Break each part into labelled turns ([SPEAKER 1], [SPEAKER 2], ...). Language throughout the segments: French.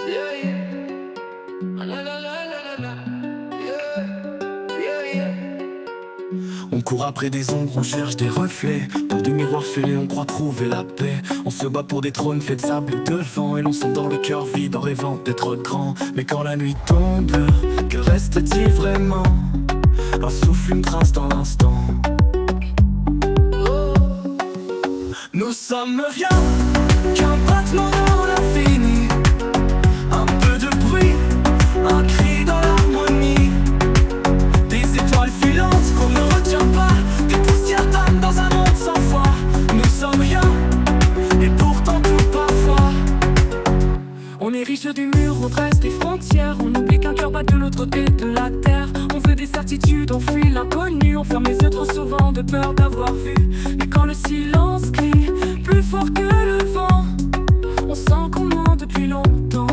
[SPEAKER 1] Yeah, yeah. La, la, la, la, la, la. Yeah, yeah, yeah.
[SPEAKER 2] On court après des ombres, on cherche des reflets. Dans des miroirs fêlés, on croit trouver la paix. On se bat pour des trônes faits de sable et de vent. Et l'on sent dans le cœur vide en rêvant d'être grand. Mais quand la nuit tombe, que reste-t-il vraiment? Un souffle, une trace dans l'instant. Nous sommes rien qu'un battement dans l'infini. Un peu de bruit, un cri dans l'harmonie. Des étoiles filantes qu'on ne retient pas. Des poussières d'âme dans un monde sans foi. Nous sommes rien, et pourtant tout parfois. On érige du mur, on dresse des frontières. On oublie qu'un cœur bat de l'autre côté de la terre. On veut des certitudes, on fuit l'inconnu. On ferme les yeux trop souvent de peur d'avoir vu. Mais quand le silence crie plus fort que le vent, on sent qu'on ment depuis longtemps.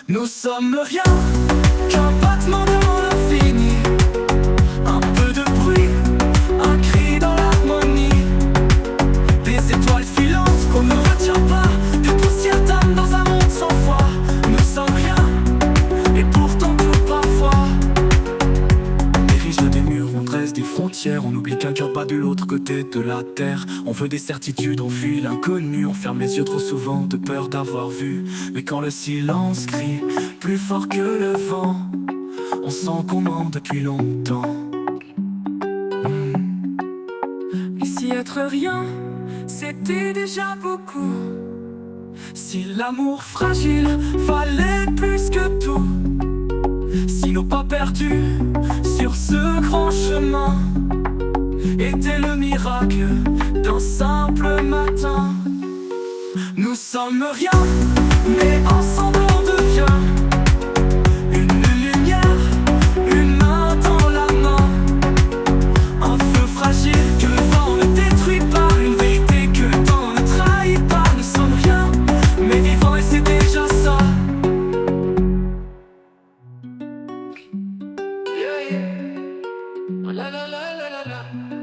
[SPEAKER 2] Nous sommes rien qu'un battement dans l'infini. Un peu de bruit, un cri dans l'harmonie. Des étoiles filantes qu'on ne retient pas. Des poussières d'âme dans un monde sans foi. Nous sommes rien, et pourtant tout parfois. On érige des murs, on dresse des frontières. On oublie qu'un cœur bat de l'autre côté de la terre. On veut des certitudes, on fuit l'inconnu. On ferme les yeux trop souvent de peur d'avoir vu. Mais quand le silence crie plus fort que le vent, on sent qu'on ment depuis longtemps. Et si être rien, c'était déjà beaucoup. Si l'amour fragile valait plus que tout. Si nos pas perdus sur ce grand chemin était le miracle d'un simple matin. Nous sommes rien, mais ensemble on devient une lumière, une main dans la main. Un feu fragile que le vent ne détruit pas. Une vérité que le temps ne trahit pas. Nous sommes rien, mais vivants et c'est déjà ça.
[SPEAKER 1] Yeah, yeah. La, la, la, la, la, la.